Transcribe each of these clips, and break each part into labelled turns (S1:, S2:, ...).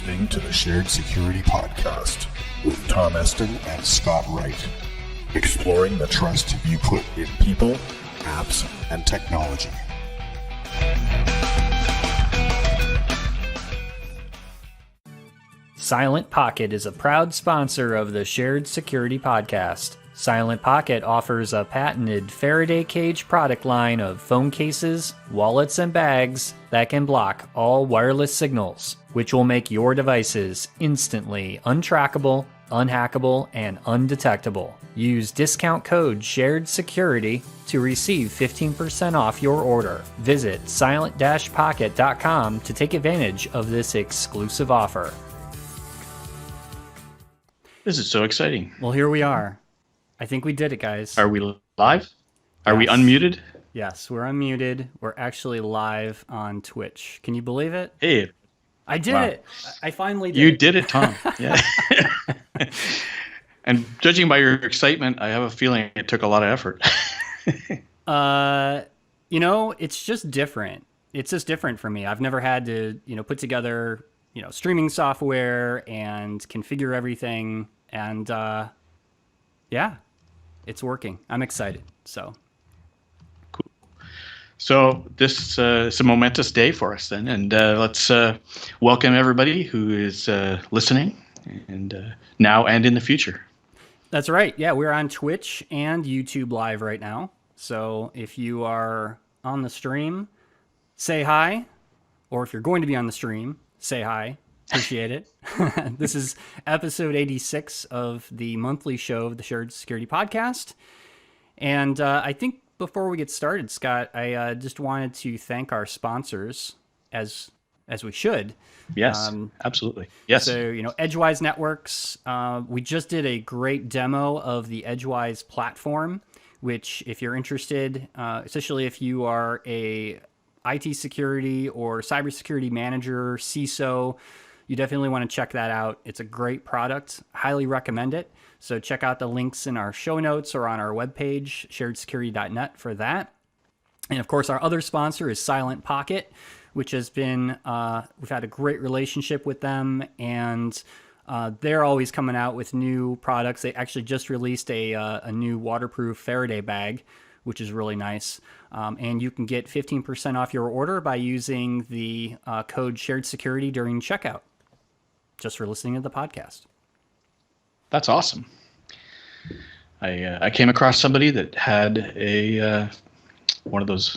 S1: listening to the Shared Security Podcast with Tom Eston and Scott Wright, exploring the trust you put in people, apps, and technology.
S2: Silent Pocket is a proud sponsor of the Shared Security Podcast. Silent Pocket offers a patented Faraday cage product line of phone cases, wallets, and bags that can block all wireless signals, which will make your devices instantly untrackable, unhackable, and undetectable. Use discount code SHAREDSECURITY to receive 15% off your order. Visit silent-pocket.com to take advantage of this exclusive offer.
S3: This is so exciting.
S2: Well, here we are. I think we did it, guys.
S3: Are we live? Are we unmuted?
S2: Yes, we're unmuted. We're actually live on Twitch. Can you believe it?
S3: Hey.
S2: I did it. I finally did
S3: You
S2: it.
S3: did it, Tom. Yeah. And judging by your excitement, I have a feeling it took a lot of effort.
S2: It's just different. It's just different for me. I've never had to, put together, streaming software and configure everything. And, it's working. I'm excited. So
S3: cool. So this is a momentous day for us then, and let's welcome everybody who is listening, and now and in the future.
S2: That's right. Yeah, we're on Twitch and YouTube Live right now. So if you are on the stream, say hi, or if you're going to be on the stream, say hi. Appreciate it. This is episode 86 of the monthly show of the Shared Security Podcast. And I think before we get started, Scott, I just wanted to thank our sponsors, as we should.
S3: Yes, absolutely. Yes.
S2: So, Edgewise Networks, we just did a great demo of the Edgewise platform, which if you're interested, especially if you are a IT security or cybersecurity manager, CISO, you definitely want to check that out. It's a great product. Highly recommend it. So check out the links in our show notes or on our webpage, sharedsecurity.net, for that. And of course, our other sponsor is Silent Pocket, which has been, we've had a great relationship with them, and they're always coming out with new products. They actually just released a new waterproof Faraday bag, which is really nice. And you can get 15% off your order by using the code SHAREDSECURITY during checkout, just for listening to the podcast.
S3: That's awesome. I came across somebody that had a one of those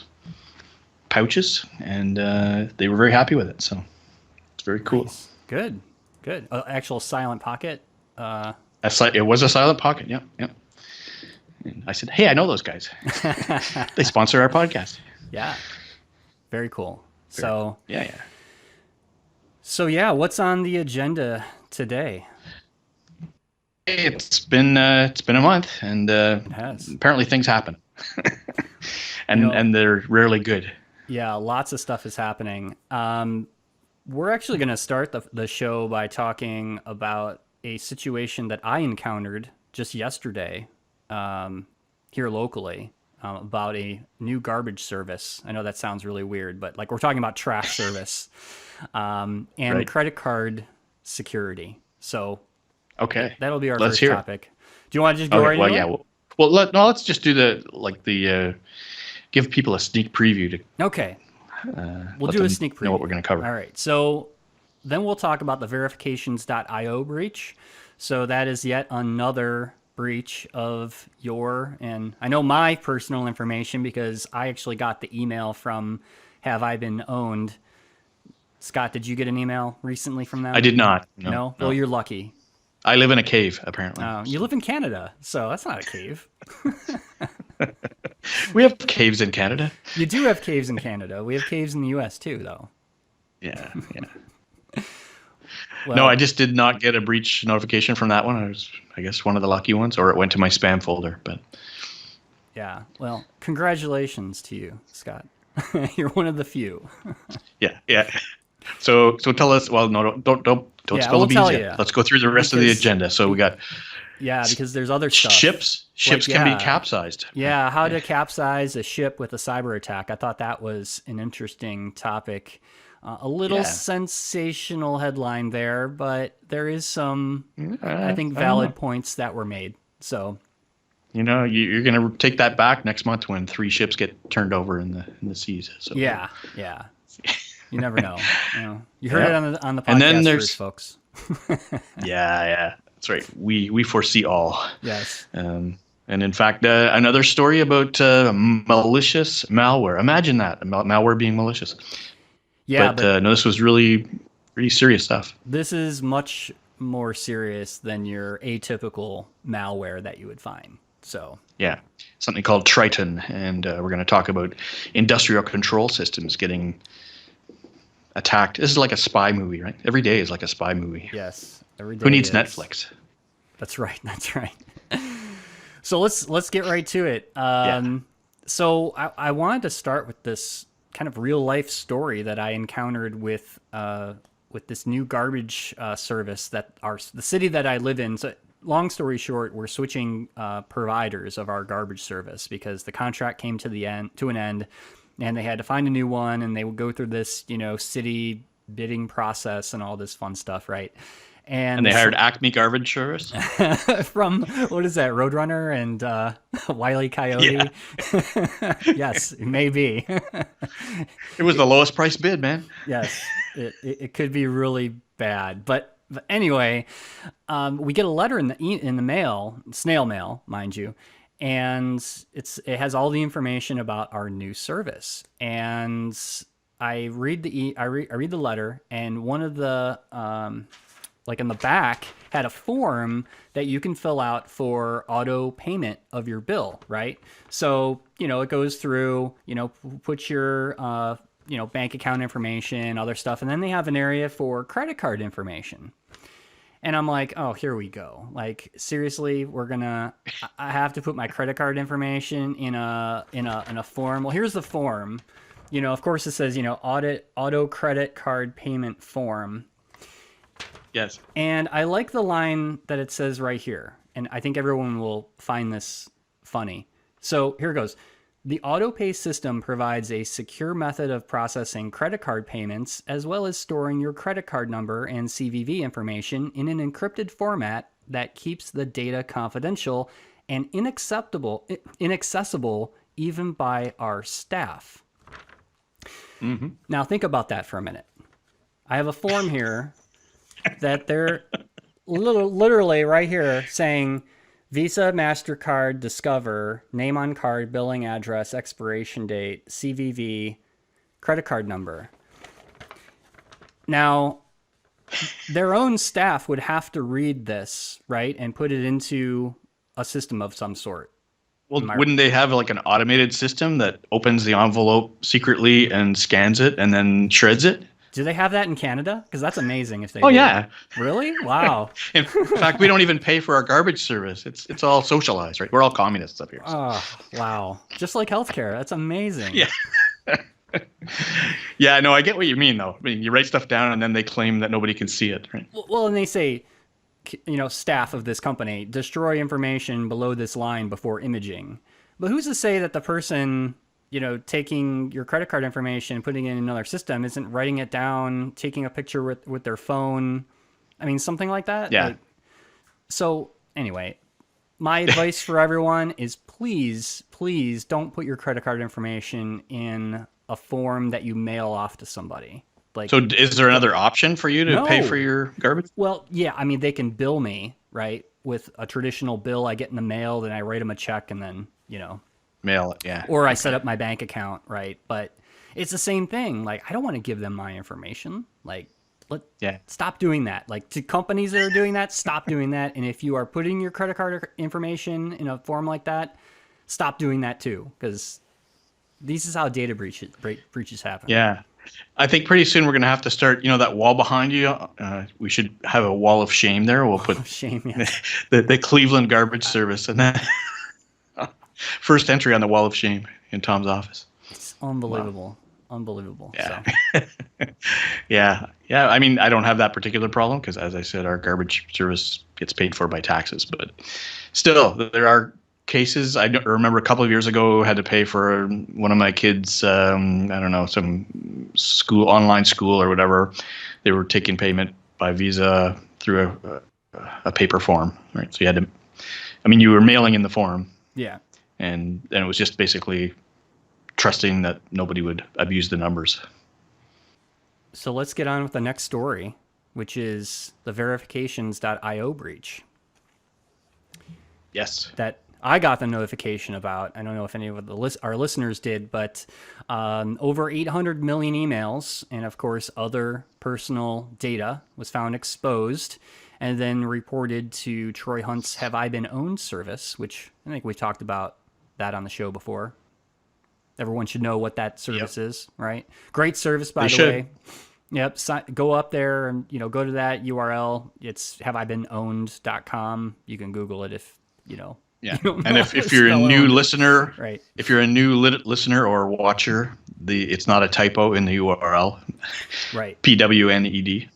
S3: pouches, and they were very happy with it. So it's very cool.
S2: Nice. Good. Actual Silent Pocket.
S3: It was a Silent Pocket. Yeah. And I said, "Hey, I know those guys. They sponsor our podcast."
S2: Yeah. Very cool.
S3: Yeah.
S2: So what's on the agenda today?
S3: It's been a month, and
S2: it has.
S3: Apparently things happen, and they're rarely good.
S2: Yeah, lots of stuff is happening. We're actually going to start the show by talking about a situation that I encountered just yesterday here locally about a new garbage service. I know that sounds really weird, but we're talking about trash service and
S3: right.
S2: Credit card security. So
S3: okay,
S2: that'll be our
S3: Let's
S2: first
S3: hear
S2: topic. Do you want to just go right into it?
S3: Let's just do the give people a sneak preview to.
S2: Okay. We'll do a sneak preview.
S3: Know what we're going to cover.
S2: All right. So then we'll talk about the verifications.io breach. So that is yet another breach of and I know my personal information, because I actually got the email from Have I Been Owned. Scott, did you get an email recently from them?
S3: I did not.
S2: No? Well, you're lucky.
S3: I live in a cave, apparently.
S2: You live in Canada, so that's not a cave.
S3: We have caves in Canada.
S2: You do have caves in Canada. We have caves in the U.S. too, though.
S3: Yeah.
S2: Well,
S3: no, I just did not get a breach notification from that one. I was, I guess, one of the lucky ones, or it went to my spam folder. But
S2: yeah, well, congratulations to you, Scott. You're one of the few.
S3: Yeah. So tell us. Well, no, don't spill the beans yet. Let's go through the rest of the agenda. So we got.
S2: Yeah, because there's other stuff.
S3: Ships can be capsized.
S2: Yeah, how to capsize a ship with a cyber attack. I thought that was an interesting topic. A little
S3: Yeah.
S2: sensational headline there, but there is some, I think,
S3: I don't know.
S2: valid points that were made. So,
S3: You're going to take that back next month when 3 ships get turned over in the seas. So
S2: yeah. You never know. You heard it on the
S3: And then
S2: podcast
S3: there's-
S2: first, folks.
S3: Yeah, that's right. We foresee all.
S2: Yes.
S3: And in fact, another story about malicious malware. Imagine that, malware being malicious.
S2: Yeah,
S3: but no, this was really serious stuff.
S2: this is much more serious than your atypical malware that you would find. So,
S3: Yeah, something called Triton, and we're going to talk about industrial control systems getting attacked. This is like a spy movie, right? Every day is like a spy movie.
S2: yes, every day
S3: Who needs
S2: is-
S3: Netflix?
S2: That's right. That's right. So let's get right to it. So I wanted to start with this kind of real life story that I encountered with this new garbage service that the city that I live in. So long story short, we're switching providers of our garbage service because the contract came to an end, and they had to find a new one, and they would go through this city bidding process and all this fun stuff, right?
S3: And they hired Acme Garbage Service.
S2: from what is that, Roadrunner and Wile E. Coyote? Yes, maybe.
S3: It was the lowest price bid, man.
S2: Yes, it could be really bad, but anyway, we get a letter in the mail, snail mail, mind you, and it has all the information about our new service. And I read the letter, and one of the like in the back had a form that you can fill out for auto payment of your bill, right? So, it goes through, put your, bank account information, other stuff. And then they have an area for credit card information. And I'm like, oh, here we go. Like, seriously, I have to put my credit card information in a form. Well, here's the form. Of course it says, auto credit card payment form.
S3: Yes.
S2: And I like the line that it says right here. And I think everyone will find this funny. So here it goes. The AutoPay system provides a secure method of processing credit card payments, as well as storing your credit card number and CVV information in an encrypted format that keeps the data confidential and inaccessible even by our staff.
S3: Mm-hmm.
S2: Now think about that for a minute. I have a form here that they're literally right here saying Visa, MasterCard, Discover, name on card, billing address, expiration date, CVV, credit card number. Now, their own staff would have to read this, right, and put it into a system of some sort.
S3: Well, wouldn't they have like an automated system that opens the envelope secretly and scans it and then shreds it?
S2: Do they have that in Canada? Because that's amazing if they
S3: Oh,
S2: do.
S3: yeah.
S2: Really? Wow.
S3: In fact, we don't even pay for our garbage service. It's all socialized, right? We're all communists up here.
S2: Oh, wow. Just like healthcare. That's amazing.
S3: Yeah. Yeah, no, I get what you mean, though. I mean, you write stuff down and then they claim that nobody can see it, right?
S2: Well, and they say, staff of this company, destroy information below this line before imaging. But who's to say that the person, taking your credit card information, putting it in another system, isn't writing it down, taking a picture with their phone? I mean, something like that.
S3: Yeah.
S2: So anyway, my advice for everyone is please don't put your credit card information in a form that you mail off to somebody. Like,
S3: So is there another option for you to pay
S2: No.
S3: for your garbage?
S2: well, yeah, I mean, they can bill me, right, with a traditional bill I get in the mail, then I write them a check, and then,
S3: Mail it, yeah.
S2: or I set up my bank account, right? But it's the same thing. Like, I don't want to give them my information. Like, stop doing that. Like, to companies that are doing that, stop doing that. And if you are putting your credit card information in a form like that, stop doing that too, because this is how data breaches happen.
S3: Yeah. I think pretty soon we're going to have to start, that wall behind you. We should have a wall of shame there. We'll put
S2: Shame. Yes.
S3: the Cleveland Garbage Service and then first entry on the wall of shame in Tom's office.
S2: It's unbelievable. Unbelievable.
S3: Yeah.
S2: So.
S3: Yeah. I mean, I don't have that particular problem because, as I said, our garbage service gets paid for by taxes. But still, there are cases. I don't remember a couple of years ago, had to pay for one of my kids, I don't know, some online school or whatever. They were taking payment by Visa through a paper form, right? So you had to, you were mailing in the form.
S2: Yeah.
S3: And it was just basically trusting that nobody would abuse the numbers.
S2: So let's get on with the next story, which is the verifications.io breach.
S3: Yes.
S2: That I got the notification about. I don't know if any of our listeners did, but over 800 million emails and, of course, other personal data was found exposed and then reported to Troy Hunt's Have I Been Owned service, which I think we talked about that on the show before. Everyone should know what that service is, right? Great service, by the way. Yep. Go up there and, go to that URL. It's haveibeenowned.com. You can Google it if,
S3: Yeah. And if you're a new listener,
S2: right?
S3: If you're a new listener or watcher, it's not a typo in the URL.
S2: Right.
S3: PWNED.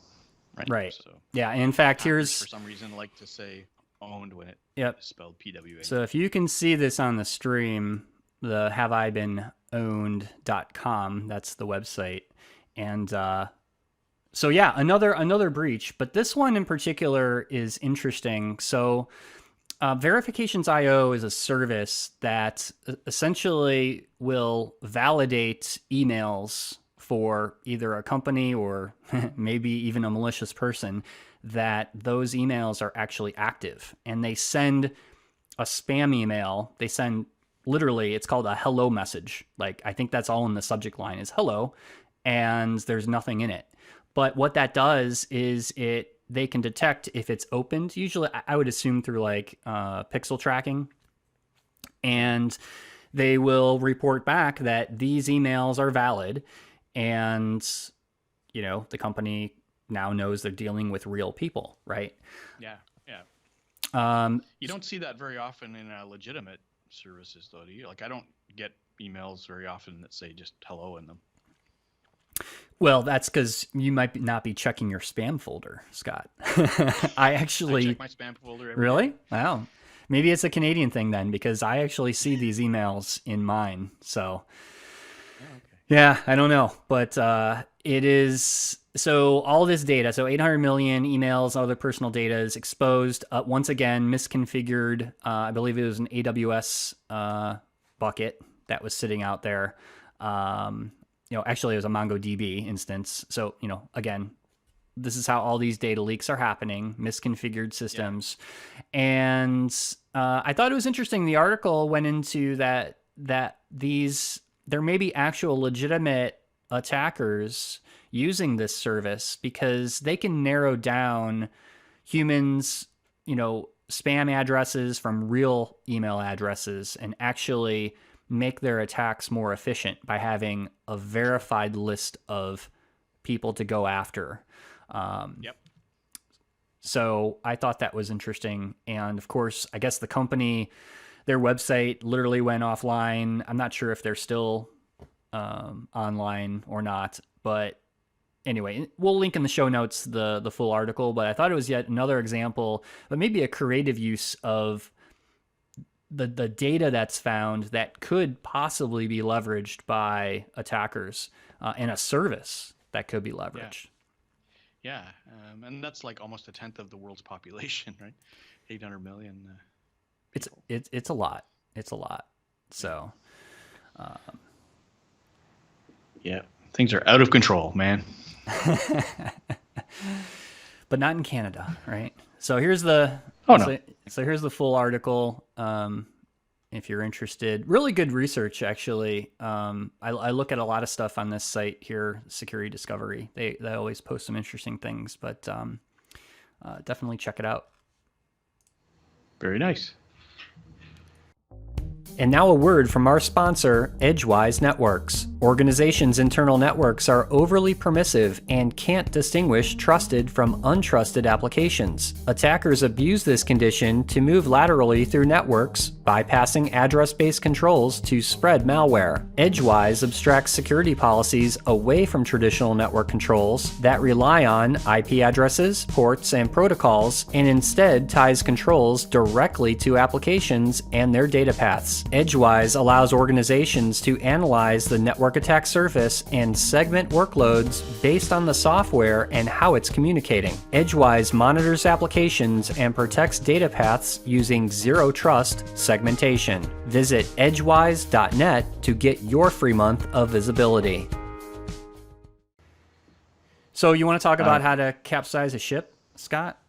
S2: Right.
S3: So,
S2: yeah. And in fact, here's
S3: for some reason like to say owned when it is spelled PWNED.
S2: So if you can see this on the stream, the haveibeenowned.com, that's the website. And so yeah, another breach, but this one in particular is interesting. So Verifications.io is a service that essentially will validate emails for either a company or maybe even a malicious person that those emails are actually active. And they send a spam email. They send literally, it's called a hello message. Like, I think that's all in the subject line is hello, and there's nothing in it. But what that does is they can detect if it's opened. Usually, I would assume through like pixel tracking, and they will report back that these emails are valid, and the company now knows they're dealing with real people, right?
S3: Yeah. You don't see that very often in legitimate services, though, do you? Like, I don't get emails very often that say just hello in them.
S2: Well, that's because you might not be checking your spam folder, Scott. I check
S3: my spam folder every
S2: Really?
S3: day.
S2: Wow. Maybe it's a Canadian thing then, because I actually see these emails in mine. So, yeah, I don't know. But it is... So all this data, so 800 million emails, other personal data is exposed. Once again, misconfigured. I believe it was an AWS bucket that was sitting out there. Actually, it was a MongoDB instance. So, again, this is how all these data leaks are happening, misconfigured systems. Yeah. And I thought it was interesting. The article went into that there may be actual legitimate attackers using this service because they can narrow down humans, spam addresses from real email addresses and actually make their attacks more efficient by having a verified list of people to go after. So I thought that was interesting. And of course, I guess the company, their website literally went offline. I'm not sure if they're still online or not, but anyway, we'll link in the show notes the full article, but I thought it was yet another example, but maybe a creative use of the data that's found that could possibly be leveraged by attackers and a service that could be leveraged.
S3: Yeah. And that's like almost 1/10 of the world's population, right? 800 million.
S2: It's a lot. It's a lot. So,
S3: yeah, things are out of control, man.
S2: But not in Canada, right? So here's the here's the full article. If you're interested, really good research actually. I look at a lot of stuff on this site here, Security Discovery. They always post some interesting things, but definitely check it out.
S3: Very nice.
S2: And now a word from our sponsor, Edgewise Networks. Organizations' internal networks are overly permissive and can't distinguish trusted from untrusted applications. Attackers abuse this condition to move laterally through networks, bypassing address-based controls to spread malware. Edgewise abstracts security policies away from traditional network controls that rely on IP addresses, ports, and protocols, and instead ties controls directly to applications and their data paths. Edgewise allows organizations to analyze the network attack surface and segment workloads based on the software and how it's communicating. Edgewise monitors applications and protects data paths using zero trust segmentation. Visit edgewise.net to get your free month of visibility. So you want to talk about how to capsize a ship, Scott?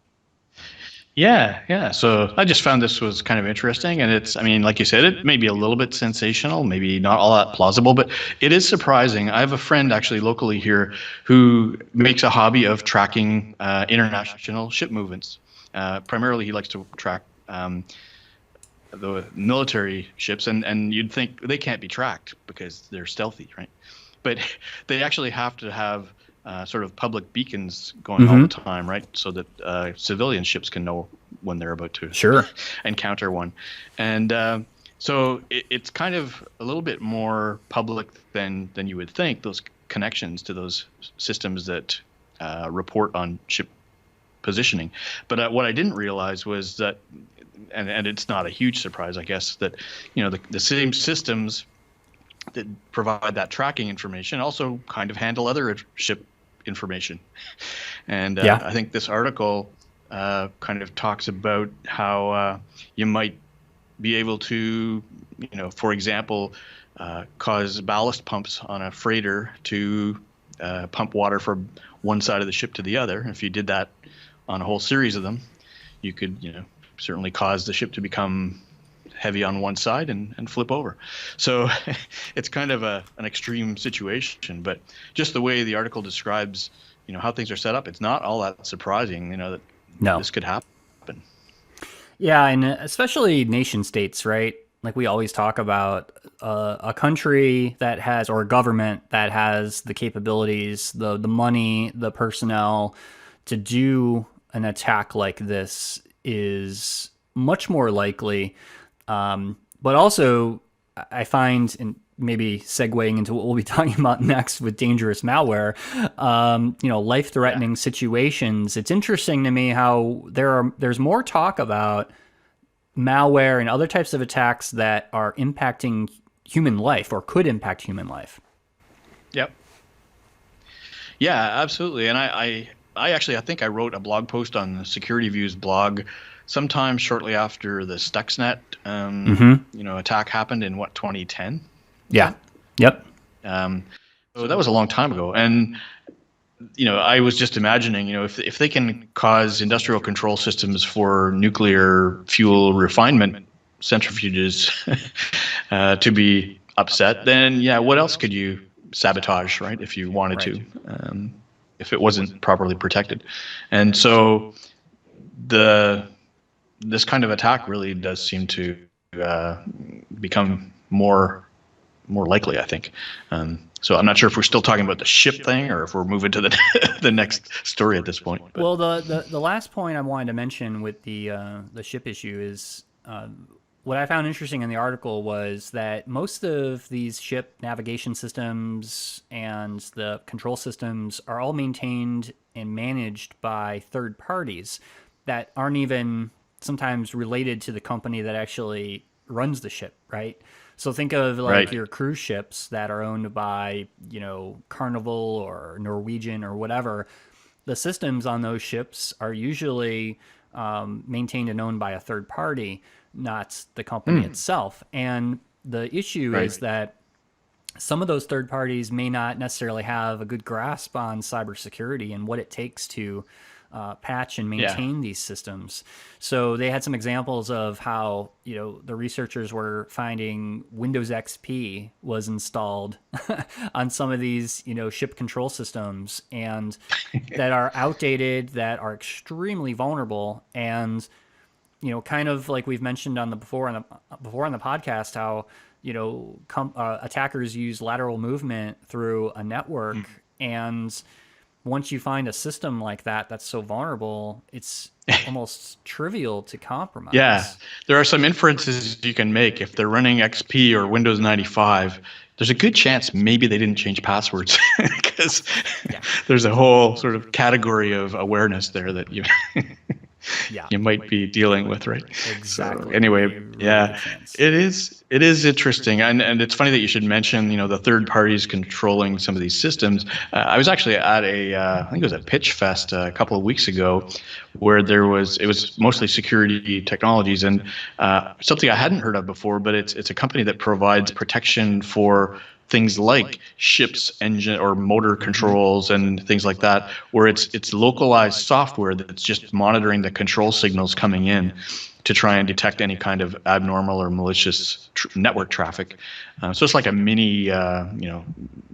S3: Yeah. So I just found this was kind of interesting, and it's, I mean, like you said, it may be a little bit sensational, maybe not all that plausible, but it is surprising. I have a friend actually locally here who makes a hobby of tracking international ship movements. Primarily, he likes to track the military ships, and you'd think they can't be tracked because they're stealthy, right? But they actually have to have sort of public beacons going all the time, right? So that civilian ships can know when they're about to encounter one. And so it's kind of a little bit more public than you would think, those connections to those systems that report on ship positioning. But what I didn't realize was that, and it's not a huge surprise, I guess, that the same systems that provide that tracking information also kind of handle other ship information. And I think this article kind of talks about how you might be able to, for example, cause ballast pumps on a freighter to pump water from one side of the ship to the other. If you did that on a whole series of them, you could, certainly cause the ship to become heavy on one side and flip over. So it's kind of an extreme situation, but just the way the article describes, how things are set up, it's not all that surprising, that this could happen.
S2: Yeah, and especially nation states, right? Like we always talk about a country that has, or a government that has the capabilities, the money, the personnel to do an attack like this is much more likely. But also, I find, and maybe segueing into what we'll be talking about next with dangerous malware, life-threatening situations. It's interesting to me how there's more talk about malware and other types of attacks that are impacting human life or could impact human life.
S3: Yep. Yeah, absolutely. And I think I wrote a blog post on the Security Views blog sometime shortly after the Stuxnet attack happened in 2010.
S2: Yeah. Yep.
S3: So that was a long time ago. And I was just imagining, if they can cause industrial control systems for nuclear fuel refinement centrifuges to be upset, then what else could you sabotage, right? If you wanted to, if it wasn't properly protected. And so this kind of attack really does seem to become more likely, I think. So I'm not sure if we're still talking about the ship thing or if we're moving to the next story at this point. But.
S2: Well, the last point I wanted to mention with the ship issue is what I found interesting in the article was that most of these ship navigation systems and the control systems are all maintained and managed by third parties that aren't even sometimes related to the company that actually runs the ship, right? So think of your cruise ships that are owned by, Carnival or Norwegian or whatever. The systems on those ships are usually maintained and owned by a third party, not the company itself. And the issue is that some of those third parties may not necessarily have a good grasp on cybersecurity and what it takes to patch and maintain these systems. So they had some examples of how, the researchers were finding Windows XP was installed on some of these, ship control systems and that are outdated, that are extremely vulnerable. And, kind of like we've mentioned on the before on the podcast, how attackers use lateral movement through a network, and once you find a system like that that's so vulnerable, it's almost trivial to compromise.
S3: Yeah, there are some inferences you can make. If they're running XP or Windows 95, there's a good chance maybe they didn't change passwords, because there's a whole sort of category of awareness there that you you might be dealing with, right?
S2: Exactly.
S3: So anyway,
S2: really
S3: it is interesting, and it's funny that you should mention the third parties controlling some of these systems. I was actually at I think it was at Pitch Fest a couple of weeks ago, where it was mostly security technologies, and something I hadn't heard of before, but it's a company that provides protection for things like ships, engine or motor controls and things like that, where it's localized software that's just monitoring the control signals coming in to try and detect any kind of abnormal or malicious network traffic. So it's like a mini,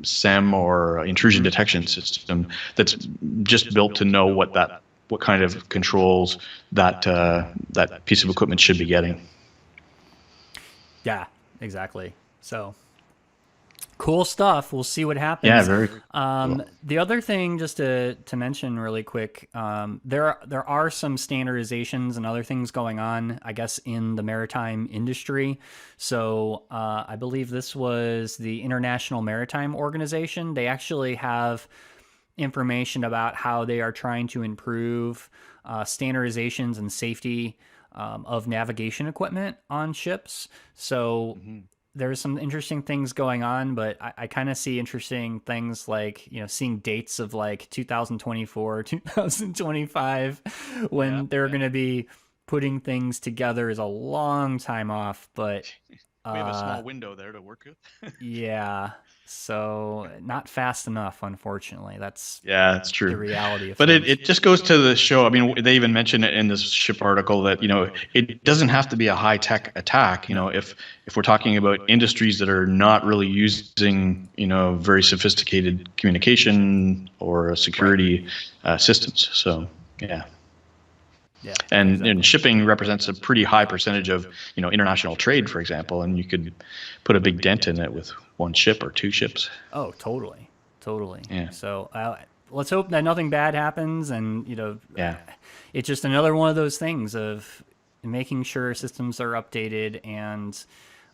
S3: SEM or intrusion detection system that's just built to know what kind of controls that piece of equipment should be getting.
S2: Yeah, exactly. So cool stuff. We'll see what happens.
S3: Yeah, very cool.
S2: The other thing, just to mention really quick, there are some standardizations and other things going on, I guess, in the maritime industry. So I believe this was the International Maritime Organization. They actually have information about how they are trying to improve standardizations and safety of navigation equipment on ships. So there's some interesting things going on, but I kind of see interesting things like, seeing dates of like 2024, 2025, when they're going to be putting things together, is a long time off, but
S3: we have a small window there to work with.
S2: Yeah. So not fast enough, unfortunately. That's
S3: true.
S2: The reality of
S3: but
S2: things.
S3: it just goes to the show. I mean, they even mentioned it in this ship article that it doesn't have to be a high tech attack. If we're talking about industries that are not really using very sophisticated communication or security systems. So
S2: yeah,
S3: and,
S2: exactly.
S3: and shipping represents a pretty high percentage of international trade, for example, and you could put a big dent in it with one ship or two ships.
S2: Oh, totally.
S3: Yeah.
S2: So let's hope that nothing bad happens, and it's just another one of those things of making sure systems are updated, and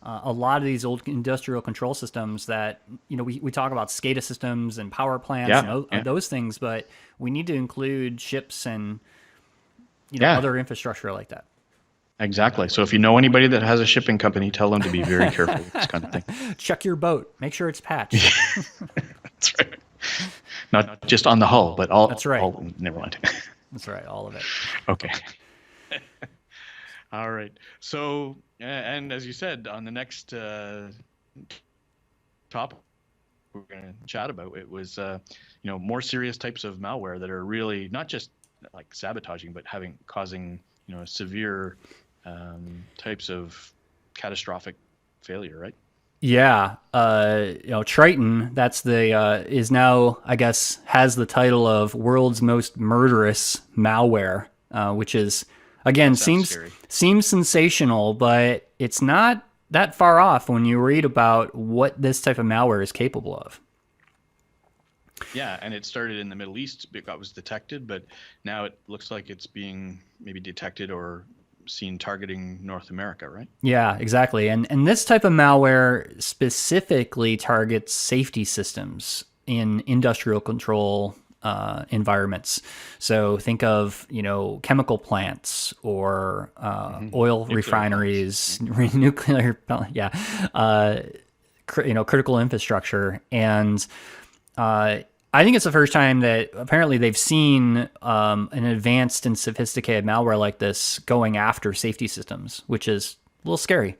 S2: a lot of these old industrial control systems that we talk about SCADA systems and power plants and those things, but we need to include ships and other infrastructure like that.
S3: Exactly. So if you know anybody that has a shipping company, tell them to be very careful with this kind of thing.
S2: Check your boat. Make sure it's patched.
S3: That's right. Not just on the hull, but all.
S2: That's right.
S3: Never mind.
S2: That's right. All of it.
S3: Okay. All right. So, and as you said, on the next topic we're going to chat about, it was more serious types of malware that are really not just like sabotaging, but causing severe types of catastrophic failure, right?
S2: Yeah. Triton, that's is now, I guess, has the title of world's most murderous malware, which is, again, seems sensational, but it's not that far off when you read about what this type of malware is capable of.
S3: Yeah, and it started in the Middle East. It was detected, but now it looks like it's being maybe detected or seen targeting North America, right?
S2: Yeah, exactly. And this type of malware specifically targets safety systems in industrial control environments. So think of, chemical plants or oil refineries, nuclear, critical infrastructure. And I think it's the first time that apparently they've seen an advanced and sophisticated malware like this going after safety systems, which is a little scary.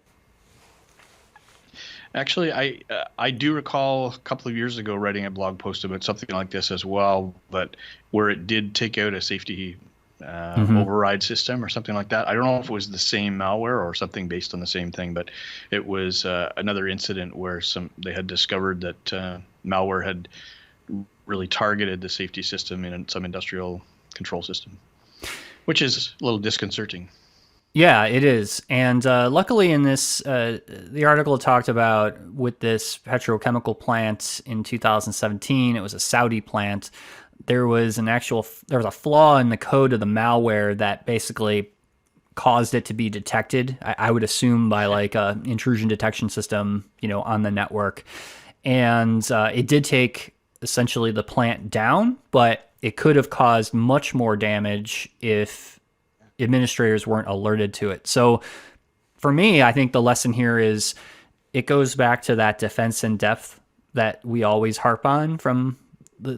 S3: Actually, I do recall a couple of years ago writing a blog post about something like this as well, but where it did take out a safety override system or something like that. I don't know if it was the same malware or something based on the same thing, but it was another incident where they had discovered that malware had really targeted the safety system in some industrial control system, which is a little disconcerting.
S2: Yeah, it is. And luckily, in this, the article talked about with this petrochemical plant in 2017, it was a Saudi plant. There was there was a flaw in the code of the malware that basically caused it to be detected. I would assume by like a intrusion detection system, on the network. And it did take essentially the plant down, but it could have caused much more damage if administrators weren't alerted to it. So for me, I think the lesson here is it goes back to that defense in depth that we always harp on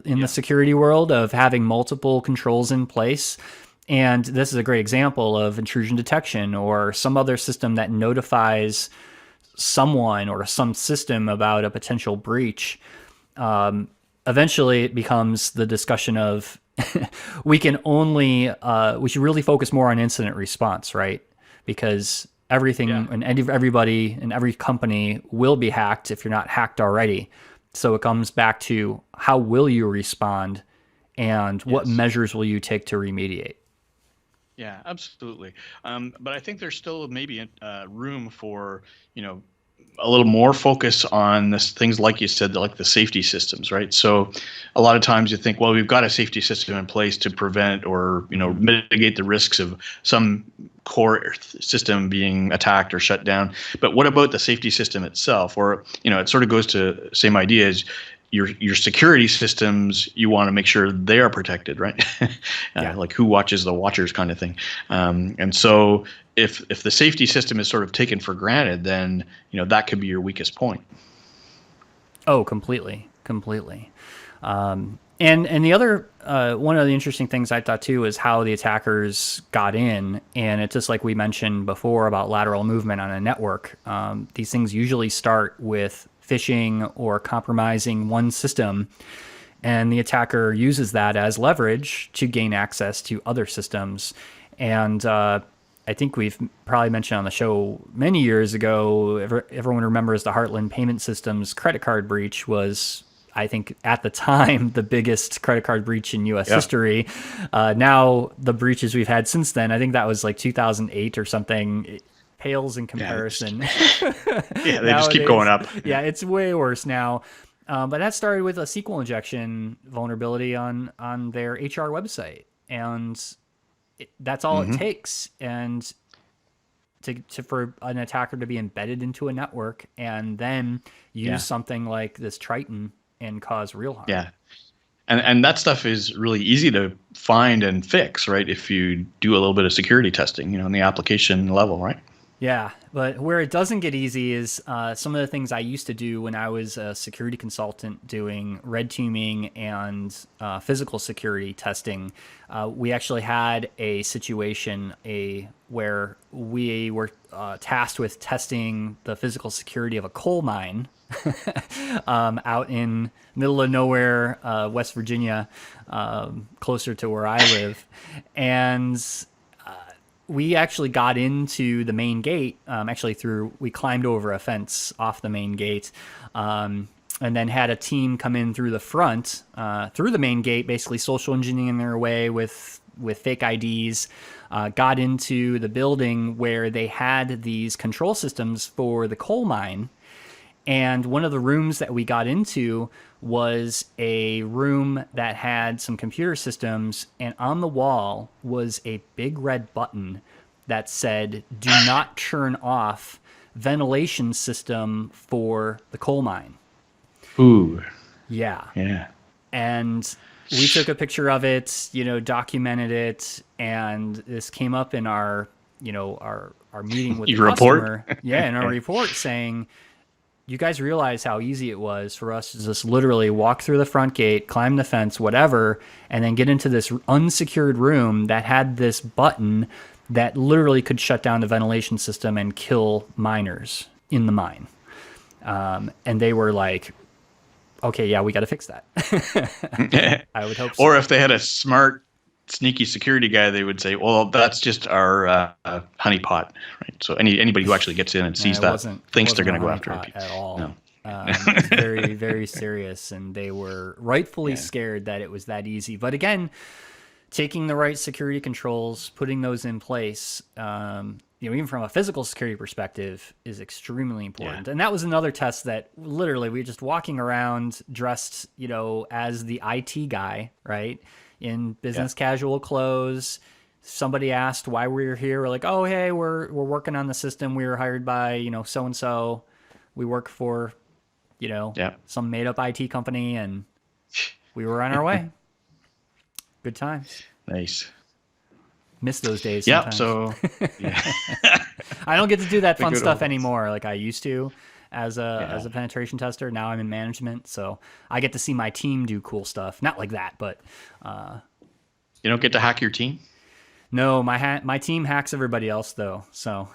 S2: in the security world of having multiple controls in place. And this is a great example of intrusion detection or some other system that notifies someone or some system about a potential breach. Eventually it becomes the discussion of we should really focus more on incident response, right? Because everything and everybody and every company will be hacked if you're not hacked already. So it comes back to how will you respond and what measures will you take to remediate?
S3: Yeah, absolutely. But I think there's still maybe room for, a little more focus on this things like you said, like the safety systems, right? So a lot of times you think, well, we've got a safety system in place to prevent or, mitigate the risks of some core system being attacked or shut down. But what about the safety system itself? Or, it sort of goes to same idea as your security systems, you want to make sure they are protected, right? Like who watches the watchers kind of thing. And so if the safety system is sort of taken for granted, then that could be your weakest point.
S2: Oh, completely. And the other one of the interesting things I thought too is how the attackers got in, and it's just like we mentioned before about lateral movement on a network. These things usually start with phishing or compromising one system, and the attacker uses that as leverage to gain access to other systems. And I think we've probably mentioned on the show many years ago, everyone remembers the Heartland Payment Systems credit card breach was, I think at the time, the biggest credit card breach in U.S. history. Now the breaches we've had since then, I think that was like 2008 or something. It pales in comparison.
S3: They just keep going up.
S2: Yeah, it's way worse now. But that started with a SQL injection vulnerability on their HR website, and that's all it takes. And for an attacker to be embedded into a network and then use something like this Triton and cause real harm.
S3: Yeah. And that stuff is really easy to find and fix, right? If you do a little bit of security testing, on the application level, right?
S2: Yeah, but where it doesn't get easy is some of the things I used to do when I was a security consultant doing red teaming and physical security testing. We actually had a situation where we were tasked with testing the physical security of a coal mine out in middle of nowhere, West Virginia, closer to where I live. And we actually got into the main gate, we climbed over a fence off the main gate, and then had a team come in through the front, through the main gate, basically social engineering their way with fake IDs, got into the building where they had these control systems for the coal mine. And one of the rooms that we got into was a room that had some computer systems, and on the wall was a big red button that said, "Do not turn off ventilation system for the coal mine."
S3: Ooh.
S2: Yeah.
S3: Yeah.
S2: And we took a picture of it, documented it, and this came up in our meeting with the customer. In our report saying, you guys realize how easy it was for us to just literally walk through the front gate, climb the fence, whatever, and then get into this unsecured room that had this button that literally could shut down the ventilation system and kill miners in the mine. And they were like, okay, yeah, we got to fix that. I would hope so.
S3: Or if they had a smart, sneaky security guy, they would say, well, that's just our honeypot, right? So anybody who actually gets in and sees that thinks they're going to go after it.
S2: At all.
S3: No.
S2: It's very, very serious, and they were rightfully scared that it was that easy. But again, taking the right security controls, putting those in place, even from a physical security perspective, is extremely important. And that was another test that literally we were just walking around dressed, as the IT guy, right, in business casual clothes. Somebody asked why we were here. We're like, oh, hey, we're working on the system. We were hired by, so and so. We work for, some made up IT company, and we were on our way. Good times.
S3: Nice.
S2: Miss those days
S3: Yep.
S2: sometimes.
S3: So, yeah.
S2: I don't get to do that
S3: The
S2: fun
S3: good
S2: stuff
S3: old days.
S2: anymore like I used to as a penetration tester. Now I'm in management, so I get to see my team do cool stuff. Not like that, but
S3: You don't get to hack your team?
S2: no, my team hacks everybody else though. So,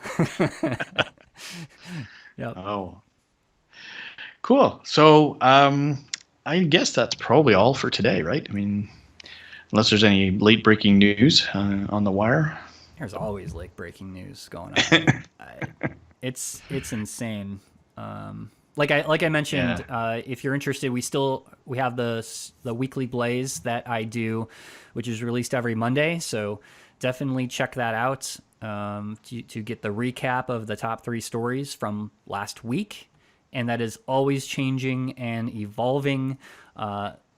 S2: yep.
S3: Oh, cool. So, I guess that's probably all for today, right? I mean, unless there's any late breaking news on the wire.
S2: There's always like breaking news going on. It's insane. Like I mentioned, if you're interested, we have the weekly blaze that I do, which is released every Monday. So definitely check that out to get the recap of the top 3 stories from last week, and that is always changing and evolving.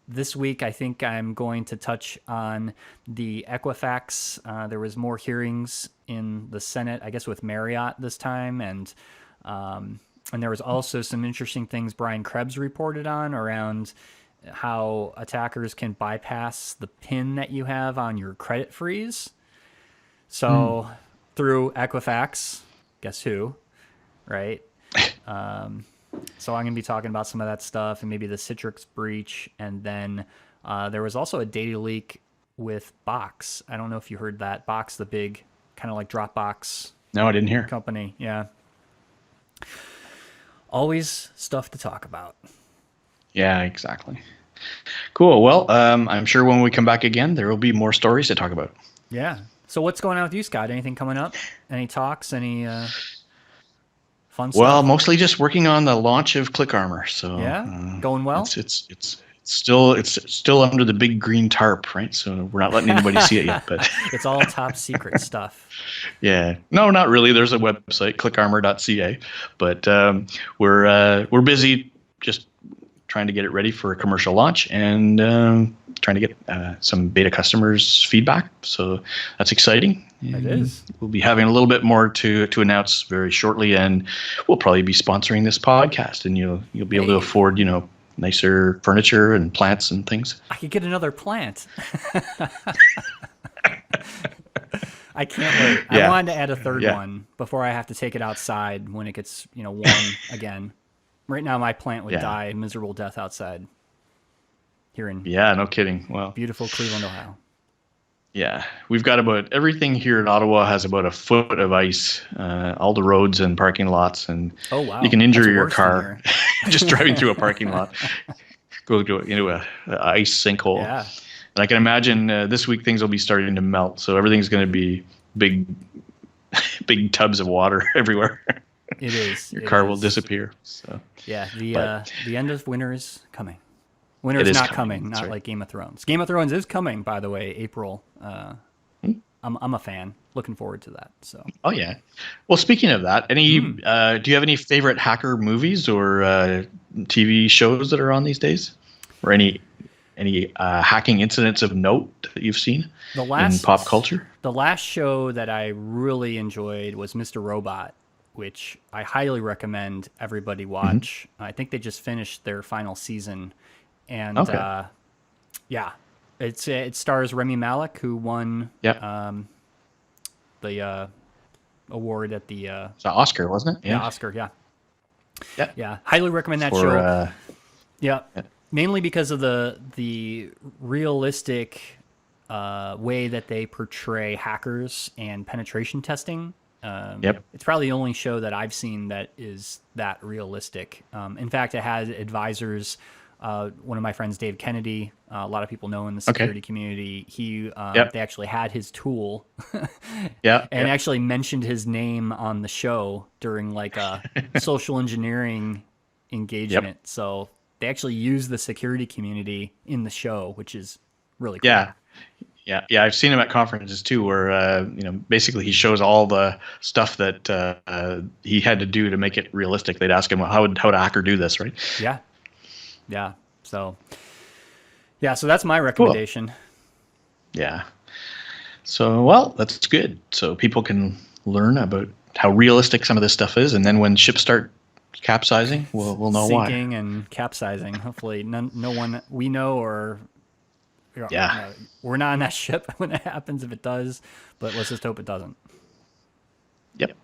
S2: This week, I think I'm going to touch on the Equifax. There was more hearings in the Senate, I guess, with Marriott this time, and there was also some interesting things Brian Krebs reported on around how attackers can bypass the PIN that you have on your credit freeze. So through Equifax, guess who, right? So I'm going to be talking about some of that stuff and maybe the Citrix breach. And then there was also a data leak with Box. I don't know if you heard that. Box, the big kind of like Dropbox
S3: No, I didn't hear.
S2: company. Yeah. Always stuff to talk about.
S3: Yeah, exactly. Cool. Well, I'm sure when we come back again, there will be more stories to talk about.
S2: Yeah. So what's going on with you, Scott? Anything coming up? Any talks? Any fun stuff?
S3: Well, mostly just working on the launch of ClickArmor. So
S2: Yeah, going well.
S3: It's still under the big green tarp, right? So we're not letting anybody see it yet. But
S2: It's all top secret stuff.
S3: yeah, no, not really. There's a website, clickarmor.ca, but we're busy just trying to get it ready for a commercial launch and trying to get some beta customers' feedback. So that's exciting.
S2: It is.
S3: We'll be having a little bit more to announce very shortly, and we'll probably be sponsoring this podcast, and you'll be able to afford nicer furniture and plants and things.
S2: I could get another plant. I can't wait.
S3: Yeah.
S2: I wanted to add a third
S3: Yeah.
S2: one before I have to take it outside when it gets warm again. Right now, my plant would die a miserable death outside here in
S3: Yeah, no kidding. Well,
S2: beautiful Cleveland, Ohio.
S3: yeah, we've got about everything here in Ottawa has about a foot of ice, all the roads and parking lots, and
S2: Oh, wow.
S3: you can injure
S2: That's
S3: your
S2: worse than
S3: car just driving through a parking lot, go into a ice sinkhole.
S2: Yeah.
S3: And I can imagine this week things will be starting to melt, so everything's going to be big tubs of water everywhere.
S2: It is.
S3: Your
S2: It
S3: car will
S2: is.
S3: disappear. So
S2: Yeah,
S3: But-
S2: the end of winter is coming. Winter
S3: It
S2: is
S3: is
S2: not
S3: coming,
S2: coming,
S3: that's
S2: not
S3: right.
S2: like Game of Thrones. Game of Thrones is coming, by the way, April. I'm a fan. Looking forward to that. So
S3: Oh yeah. Well, speaking of that, do you have any favorite hacker movies or TV shows that are on these days, or any hacking incidents of note that you've seen in pop culture?
S2: The last show that I really enjoyed was Mr. Robot, which I highly recommend everybody watch. I think they just finished their final season, and
S3: Okay.
S2: yeah, it stars Remy Malek, who won the award at the
S3: It's an Oscar, wasn't it?
S2: Oscar.
S3: Yeah.
S2: Yeah, highly recommend that
S3: For,
S2: show. Yeah, mainly because of the realistic way that they portray hackers and penetration testing. It's probably the only show that I've seen that is that realistic. In fact, it has advisors. One of my friends, Dave Kennedy, a lot of people know in the security community. He they actually had his tool, and actually mentioned his name on the show during like a social engineering engagement. So they actually use the security community in the show, which is really cool.
S3: Yeah, I've seen him at conferences too, where basically he shows all the stuff that he had to do to make it realistic. They'd ask him how would a hacker do this, right?
S2: Yeah. So that's my
S3: Cool.
S2: recommendation.
S3: Yeah. So, well, that's good. So people can learn about how realistic some of this stuff is, and then when ships start capsizing, we'll know why.
S2: Sinking and capsizing. Hopefully, no one we know or
S3: Yeah.
S2: we're not on that ship when it happens. If it does, but let's just hope it doesn't.
S3: Yep.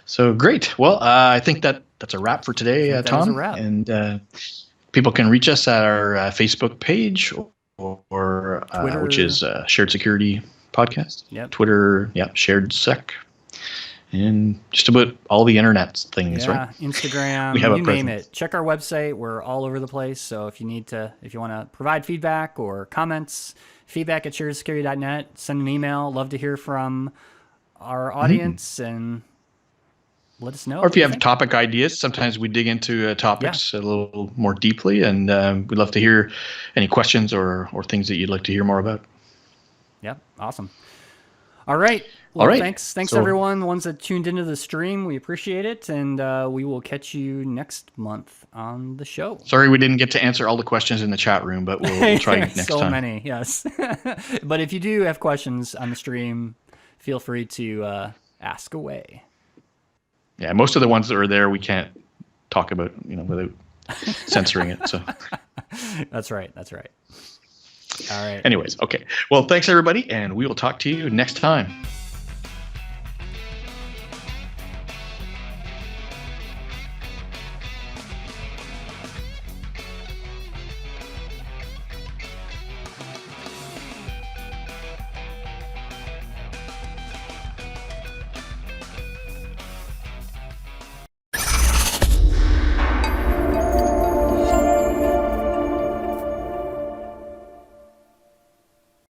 S3: So great. Well, I think that's a wrap for today,
S2: that
S3: Tom.
S2: is a wrap.
S3: And people can reach us at our Facebook page or
S2: Twitter.
S3: which is Shared Security Podcast.
S2: Yep.
S3: Twitter, Shared Sec, and just about all the internet things,
S2: Yeah,
S3: right?
S2: Instagram,
S3: We have a
S2: you name
S3: presence.
S2: it. Check our website. We're all over the place. So if you want to provide feedback or comments, feedback at sharedsecurity.net, send an email. Love to hear from our audience and let us know.
S3: Or if you have
S2: think.
S3: topic ideas, sometimes we dig into topics a little more deeply, and we'd love to hear any questions or things that you'd like to hear more about.
S2: Yep, awesome. All right. Well,
S3: All right.
S2: Thanks
S3: So-
S2: everyone, the ones that tuned into the stream. We appreciate it, and we will catch you next month on the show.
S3: Sorry we didn't get to answer all the questions in the chat room, but we'll try next
S2: so
S3: time.
S2: many, yes. But if you do have questions on the stream, feel free to ask away.
S3: Yeah, most of the ones that are there we can't talk about, without censoring it. So,
S2: That's right. All right.
S3: anyways, okay. Well, thanks everybody, and we will talk to you next time.